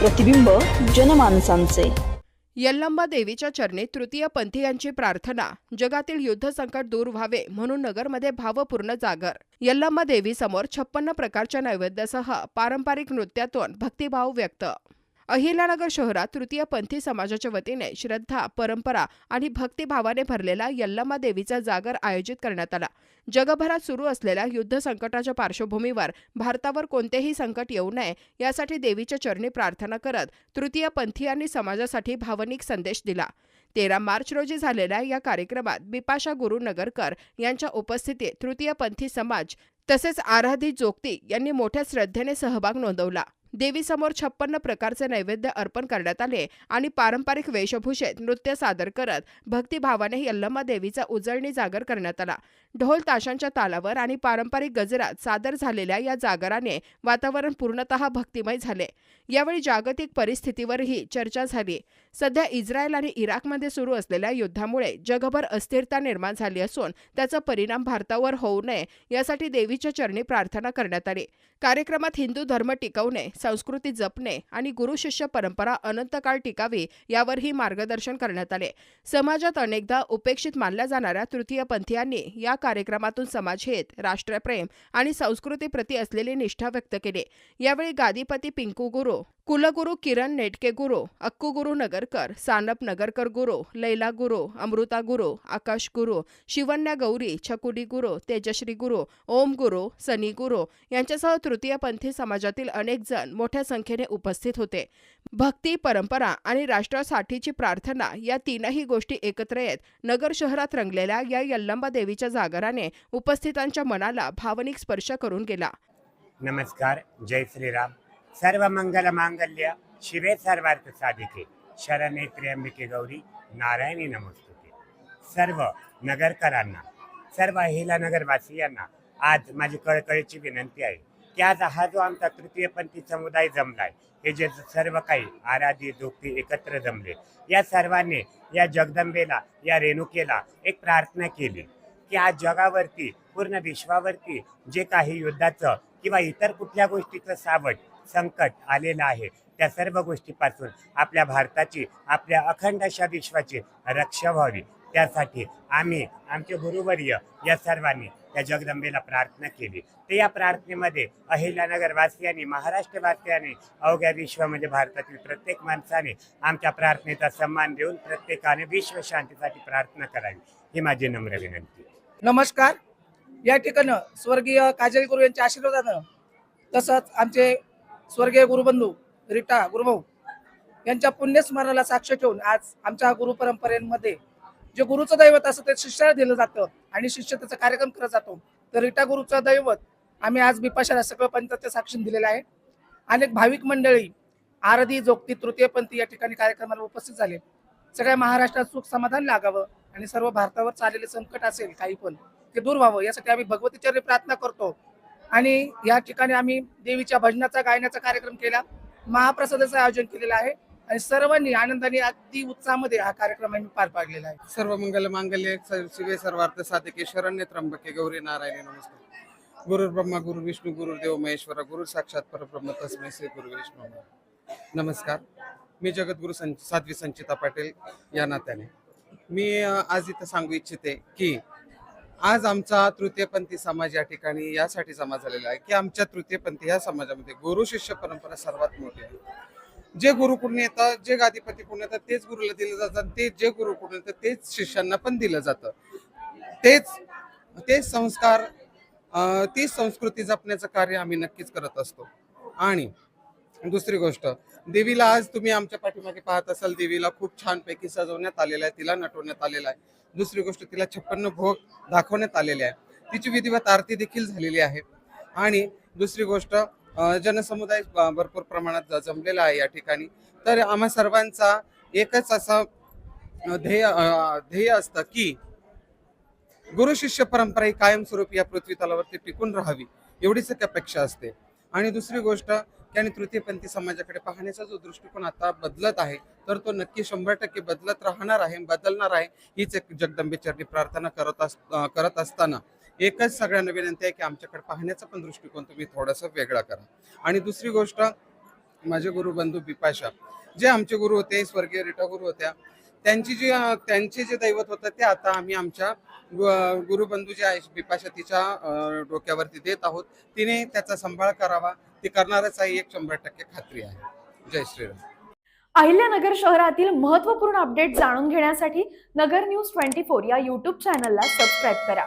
प्रतिबिंब जनमानसांचे। यल्लम्मा देवीच्या चरणी तृतीय पंथीयांची प्रार्थना, जगातील युद्ध संकट दूर व्हावे म्हणून नगरमध्ये भावपूर्ण जागर। यल्लम्मा देवी समोर 56 प्रकारच्या नैवेद्यासह पारंपरिक नृत्यातून भक्तिभाव व्यक्त। अहिल्यानगर शहरात तृतीय पंथी समाजाच्या वतीने श्रद्धा, परंपरा आणि भक्तिभावाने भरलेला यल्लम्मा देवीचा जागर आयोजित करण्यात आला। जगभरात सुरू असलेल्या युद्ध संकटाच्या पार्श्वभूमीवर भारतावर कोणतेही संकट येऊ नये यासाठी देवीच्या चरणी प्रार्थना करत तृतीय पंथीयांनी समाजासाठी भावनिक संदेश दिला। 13 मार्च रोजी झालेल्या या कार्यक्रमात बिपाशा गुरु नगरकर यांच्या उपस्थितीत तृतीय पंथी समाज तसेच आराधी जोगती यांनी मोठ्या श्रद्धेने सहभाग नोंदवला। देवीसमोर 56 प्रकारचे नैवेद्य अर्पण करण्यात आले आणि पारंपरिक वेशभूषेत नृत्य सादर करत भक्तिभावाने यल्लम्मा देवीचा उजळणी जागर करण्यात आला। ढोल ताशांच्या तालावर आणि पारंपरिक गजरात सादर झालेल्या या जागराने वातावरण पूर्णतः भक्तिमय झाले। यावेळी जागतिक परिस्थितीवरही चर्चा झाली। सध्या इस्रायल आणि इराकमध्ये सुरू असलेल्या युद्धामुळे जगभर अस्थिरता निर्माण झाली असून त्याचा परिणाम भारतावर होऊ नये यासाठी देवीच्या चरणी प्रार्थना करण्यात आली। कार्यक्रमात हिंदू धर्म टिकवणे, संस्कृती जपणे आणि गुरु शिष्य परंपरा अनंत काळ टिकावी यावरही मार्गदर्शन करण्यात आले। समाजात अनेकदा उपेक्षित मानल्या जाणाऱ्या तृतीय पंथीयांनी या कार्यक्रमातून समाजहित, राष्ट्रप्रेम आणि संस्कृतीप्रती असलेली निष्ठा व्यक्त केली। यावेळी गादीपती पिंकू गुरु, कुलगुरू किरण नेटके गुरु, अक्कू गुरु नगरकर, सानप नगरकर गुरु, लैला गुरु, अमृता गुरु, आकाश गुरु, शिवन्या गौरी, छकुली गुरु, तेजश्री गुरु, ओम गुरु, सनी गुरु यांच्यासह तृतीय पंथी समाजातील अनेक जण मोठ्या संख्येने उपस्थित होते। भक्ती, परंपरा आणि राष्ट्रासाठीची प्रार्थना या तीनही गोष्टी एकत्र येत नगर शहरात रंगलेल्या या यल्लम्मा देवीच्या जागराने उपस्थितांच्या मनाला भावनिक स्पर्श करून गेला। नमस्कार, जय श्रीराम। सर्व मंगल मांगल्य शिवे सर्वार्थ साधिके, शरणे त्र्यंबके गौरी नारायणी नमोस्तुते। सर्व नगरकरांना, सर्व अहिल्यानगरवासियांना आज माझी कळकळीची विनंती आहे की आज हा जो आमचा तृतीयपंथी समुदाय जमलाय, हे जे सर्व काही आराधी जोगती एकत्र जमले, या सर्वांनी या जगदंबेला, या रेणुकेला एक प्रार्थना केली की आज जगावरती, पूर्ण विश्वावरती जे काही युद्धाचं किंवा इतर कुठल्या गोष्टीचं सावट संकट आलेलं आहे, त्या सर्व गोष्टीपासून आपल्या भारताची, आपल्या अखंड अशा विश्वाची रक्षा व्हावी, त्यासाठी आम्ही, आमचे गुरुवर्य या सर्वांनी त्या जगदंबेला प्रार्थना केली। तर या प्रार्थनेमध्ये अहिल्यानगरवासियांनी, महाराष्ट्रवासियांनी, अवघ्या विश्वामध्ये भारतातील प्रत्येक माणसाने आमच्या प्रार्थनेचा सन्मान देऊन प्रत्येकाने विश्व शांतीसाठी प्रार्थना करावी, ही माझी नम्र विनंती। नमस्कार। या ठिकाणी स्वर्गीय काजळी गुरु यांच्या आशीर्वादानं, तसंच आमचे स्वर्गीय गुरुबंधू रीटा गुरुभाऊ यांच्या पुण्यस्मरणाला साक्ष ठेवून आज आमच्या गुरु परंपरेमध्ये जे गुरुचं दैवत असतं ते शिष्याला दिलं जातं आणि शिष्य त्याचा कार्यक्रम करत जातो। तर रीटा गुरुचं दैवत आम्ही आज बिपाशाला सगळं पंचायत साक्षी दिलेलं आहे। अनेक भाविक मंडळी, आराधी जोगती, तृतीयपंथी या ठिकाणी कार्यक्रमाला उपस्थित झाले। सगळ्या महाराष्ट्रात सुख समाधान लागावं आणि सर्व भारतावर चाललेले संकट असेल काही पण ते दूर व्हावं यासाठी आम्ही भगवतीचरणी प्रार्थना करतो। आणि या ठिकाणी आम्ही देवीच्या भजनाचा, गायनाचा कार्यक्रम केला, महाप्रसादाचं आयोजन केलेलं आहे आणि सर्वांनी आनंदाने, अगदी उत्साहामध्ये हा कार्यक्रम आम्ही पार पाडलेला आहे। सर्व मंगल मांगल्ये शिवे सर्वार्थ साधिके, शरण्य त्र्यंबके गौरी नारायणी नमस्ते। गुरु ब्रह्मा गुरु विष्णू गुरुदेव महेश्वर, गुरु साक्षात परब्रह्म तस्मै श्री गुरु विष्णू। नमस्कार, मी जगद्गुरु साध्वी संचिता पाटील या नात्याने मी आज इथं सांगू इच्छिते की आज आमचा तृतीयपंथी समाज या ठिकाणी यासाठी जमा झालेला आहे की आमच्या तृतीयपंथी या समाजामध्ये गुरु शिष्य परंपरा सर्वात मोठी आहे। जे गुरुकडून येतात, जे गादीपती कोण येतात तेच गुरुला दिलं जातं, ते जे गुरुकडून येतात तेच शिष्यांना पण दिलं जातं। तेच संस्कार, तीच संस्कृती जपण्याचं कार्य आम्ही नक्कीच करत असतो। आणि दुसरी गोष्ट, देवीला आज तुम्ही आमच्या पाठीमागे पाहत असाल, देवीला खूप छानपैकी सजवण्यात आलेलं आहे, तिला नटवण्यात आलेलं आहे। दुसरी गोष्ट, तिला 56 भोग दाखवण्यात आलेले आहे, तिची विधिवत आरती देखील झालेली आहे। आणि दुसरी गोष्ट, जनसमुदाय भरपूर प्रमाणात जमलेला आहे या ठिकाणी। तर आम्हा सर्वांचा एकच असा ध्येय असतं की गुरु शिष्य परंपरा ही कायमस्वरूपी या पृथ्वी तलावरती टिकून राहावी, एवढीच एक अपेक्षा असते। आणि दुसरी गोष्ट, त्याने तृतीयपंथी समाजाकडे पाहण्याचा जो दृष्टिकोन आता बदलत आहे, तर तो नक्की 100% बदलत राहणार आहे, बदलणार आहे। हीच एक जगदंबेचरणी प्रार्थना करत असताना एकच सगळ्यांना विनंती आहे की आमच्याकडे पाहण्याचा पण दृष्टिकोन तुम्ही थोडासा वेगळा करा। आणि दुसरी गोष्ट, माझे गुरुबंधू बिपाशा, जे आमचे गुरु होते, स्वर्गीय रीटा गुरु होत्या, त्यांचे जे दैवत होतं ते आता आम्ही आमच्या गुरुबंधू जे आहे बिपाशा तिच्या डोक्यावरती देत आहोत. तिने त्याचा सांभाळ करावा, ती करणारच आहे, 100% खात्री आहे. जय श्रीराम. अहिल्यानगर शहरातील महत्त्वपूर्ण अपडेट जाणून घेण्यासाठी नगर न्यूज 24 या यूट्यूब चॅनलला सबस्क्राईब करा.